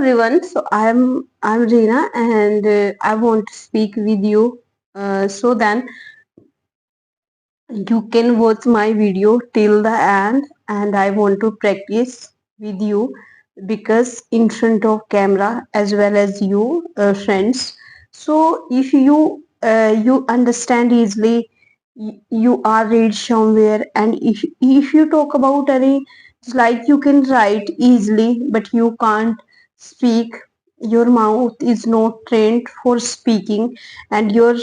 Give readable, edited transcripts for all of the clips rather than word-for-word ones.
everyone. So I'm Reena, and I want to speak with you. So then you can watch my video till the end, and I want to practice with you because in front of camera as well as you friends. So if you understand easily, you are read somewhere, and if you talk about any, it's like you can write easily but you can't speak. Your mouth is not trained for speaking, and your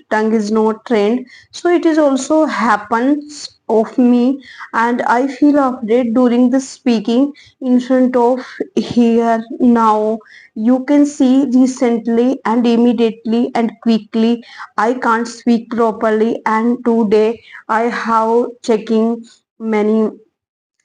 tongue is not trained. So it is also happens of me, and I feel afraid during the speaking in front of here now. You can see recently and immediately and quickly I can't speak properly, and today I have checking many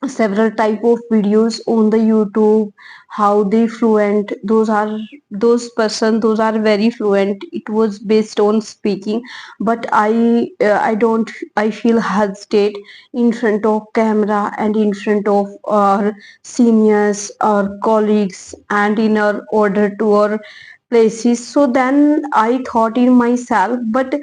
several type of videos on the YouTube, how they fluent. Those person, those are very fluent. It was based on speaking, but I don't, I feel hesitate in front of camera and in front of our seniors, our colleagues, and in our order to our places. So then I thought in myself, but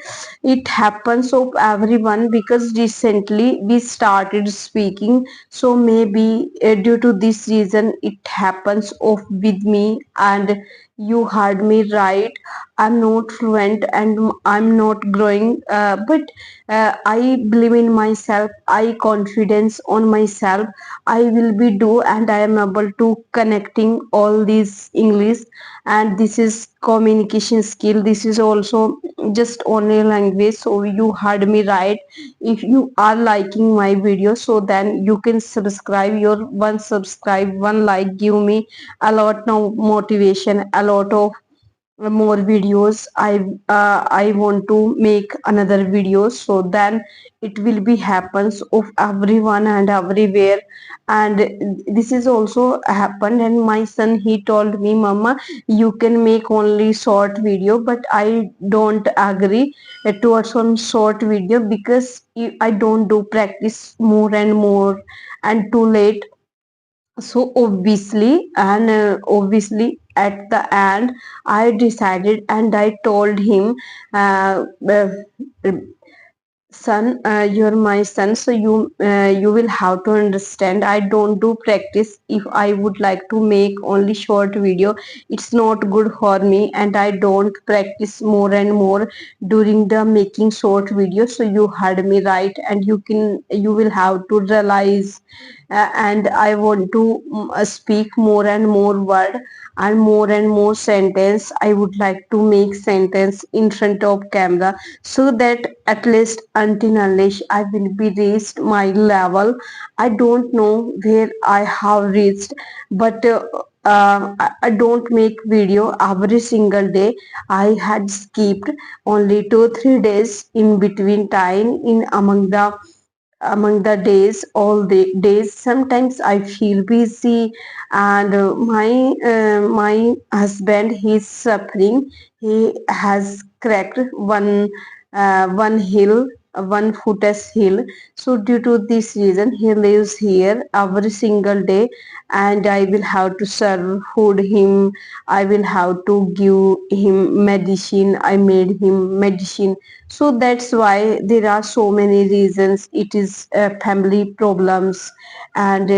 it happens of everyone because recently we started speaking. So maybe due to this reason it happens of with me. And you heard me right, I'm not fluent and I'm not growing, but I believe in myself, I confidence on myself. I will be do, and I am able to connecting all these English. And this is communication skill, this is also just only language. So you heard me right. If you are liking my video, so then you can subscribe. Your one subscribe, one like give me a lot of motivation, a lot of more videos. I want to make another video, so then it will be happens of everyone and everywhere. And this is also happened, and my son, he told me, mama, you can make only short video, but I don't agree towards on short video because I don't do practice more and more and too late. So obviously at the end I decided and I told him, uh, uh, son, you're my son, so you will have to understand, I don't do practice. If I would like to make only short video, it's not good for me, and I don't practice more and more during the making short video. So you heard me right, and you will have to realize, and I want to speak more and more word and more sentence. I would like to make sentence in front of camera, so that at least until unless I will be reached my level. I don't know where I have reached, but I don't make video every single day. I had skipped only 2 3 days in between time in among the days, all the days. Sometimes I feel busy, and my husband, he's suffering. He has cracked one hill, 1 foot hill. So due to this reason he lives here every single day, and I will have to serve food him. I will have to give him medicine. I made him medicine. So that's why there are so many reasons. It is family problems, and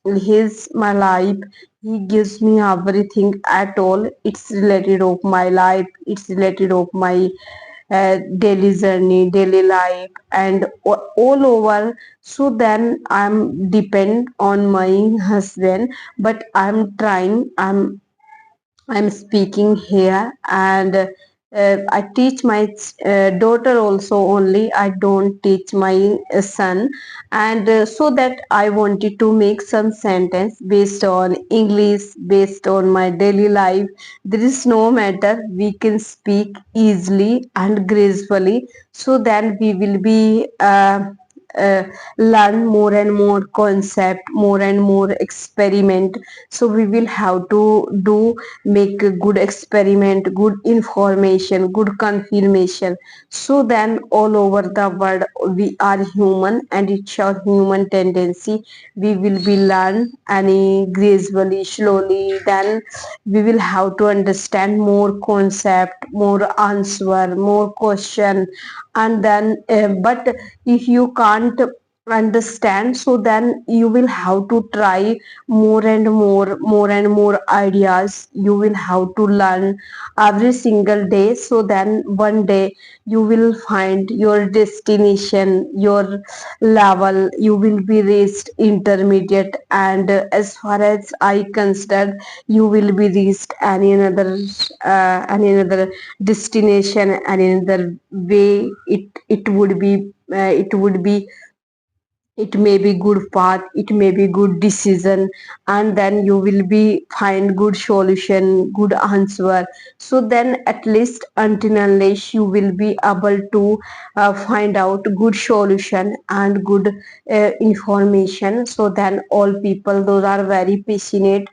his my life, he gives me everything at all. It's related of my life, it's related of my daily journey, daily life, and all over. So then I'm depend on my husband, but I'm trying, I'm speaking here, and I teach my daughter also only. I don't teach my son, and so that I wanted to make some sentence based on English, based on my daily life. There is no matter, we can speak easily and gracefully. So then we will be. learn more and more concept, more and more experiment. So we will have to do, make a good experiment, good information, good confirmation. So then all over the world we are human, and it's our human tendency. We will be learn any gradually, slowly. Then we will have to understand more concept, more answer, more question. And then but if you can't understand, so then you will have to try more and more, more and more ideas. You will have to learn every single day. So then one day you will find your destination, your level. You will be reached intermediate, and as far as I consider, you will be reached any another destination, any another way. It would be it would be, it may be good path, it may be good decision. And then you will be find good solution, good answer. So then at least until unless you will be able to find out good solution and good information. So then all people, those are very passionate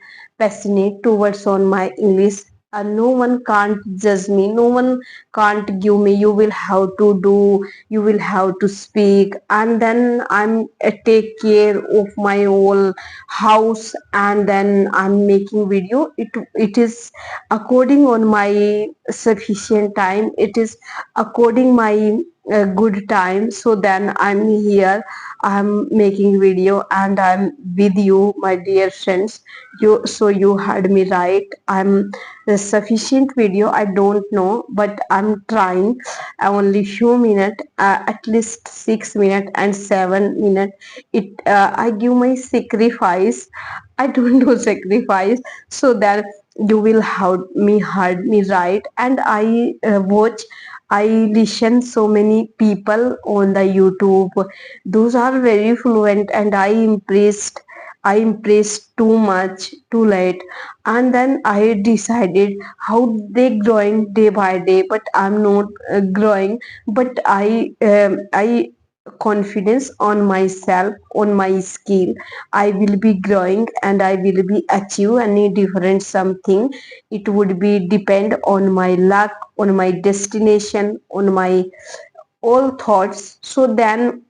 towards on my English. And no one can't judge me, no one can't give me. You will have to do, you will have to speak. And then I'm take care of my whole house, and then I'm making video. It is according on my sufficient time, it is according my good time. So then I'm here, I'm making video, and I'm with you, my dear friends. You, so you heard me right. I'm the sufficient video, I don't know, but I'm trying. Only few minutes, at least 6 minutes and 7 minutes. It I give my sacrifice. I don't do sacrifice. So that you will have me heard me right. And I watch, I listen so many people on the YouTube. Those are very fluent, and I impressed too much too late. And then I decided how they growing day by day, but I'm not growing. But I confidence on myself, on my skill. I will be growing, and I will be achieve any different something. It would be depend on my luck, on my destination, on my all thoughts. So then,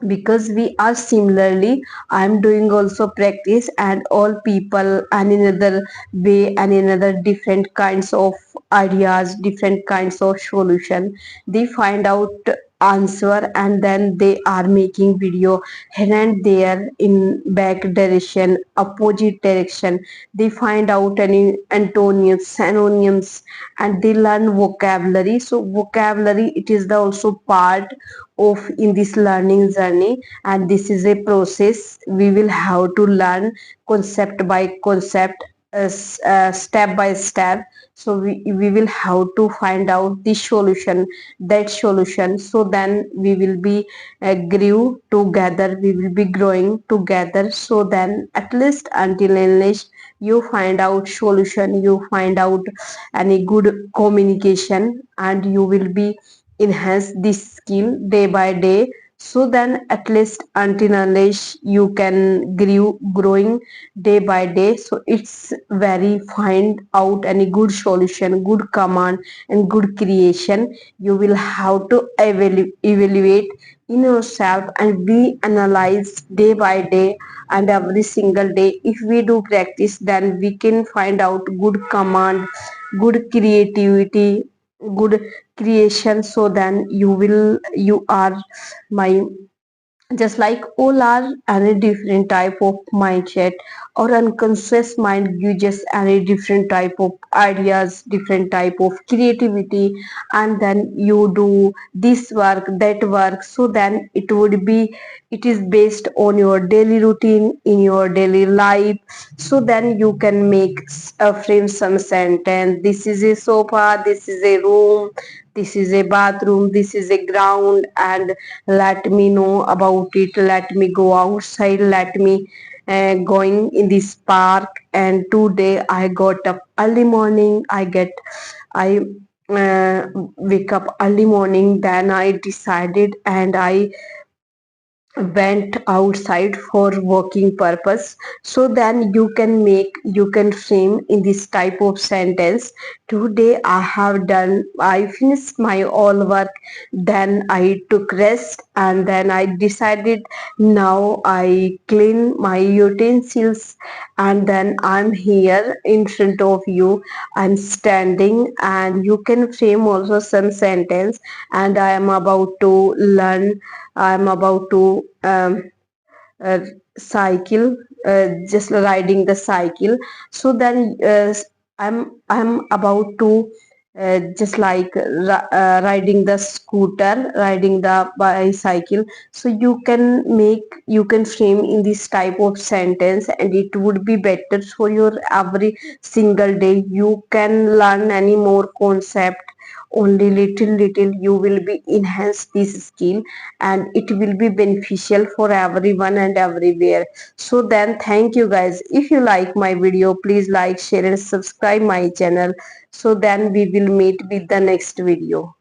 because we are similarly, I'm doing also practice, and all people and another way and another different kinds of ideas, different kinds of solution. They find out answer, and then they are making video here and there in back direction, opposite direction. They find out any antonyms, synonyms, and they learn vocabulary. So vocabulary, it is the also part of in this learning journey. And this is a process. We will have to learn concept by concept, step by step. So we will have to find out the solution, that solution. So then we will be grew together, we will be growing together. So then at least until unless you find out solution, you find out any good communication, and you will be enhance this skill day by day. So then at least until unless you can growing day by day. So it's very find out any good solution, good command, and good creation. You will have to evaluate in yourself, and we analyze day by day and every single day. If we do practice, then we can find out good command, good creativity, good creation. So then you are my, just like all are any different type of mindset, or unconscious mind uses any different type of ideas, different type of creativity. And then you do this work, that work. So then it would be, it is based on your daily routine in your daily life. So then you can make a frame some sentence. This is a sofa, this is a room, this is a bathroom, this is a ground. And let me know about it, let me go outside, let me going in this park. And today I got up early morning, I wake up early morning. Then I decided, and I went outside for working purpose. So then you can frame in this type of sentence: today I finished my all work, then I took rest, and then I decided now I clean my utensils, and then I'm here in front of you, I'm standing. And you can frame also some sentence: and I am about to learn, I'm about to uh, cycle, just riding the cycle. So then I'm about to just like riding the scooter, riding the bicycle. So you can frame in this type of sentence, and it would be better for your every single day. You can learn any more concept, only little you will be enhance this skill, and it will be beneficial for everyone and everywhere. So then thank you guys. If you like my video, please like, share and subscribe my channel. So then we will meet with the next video.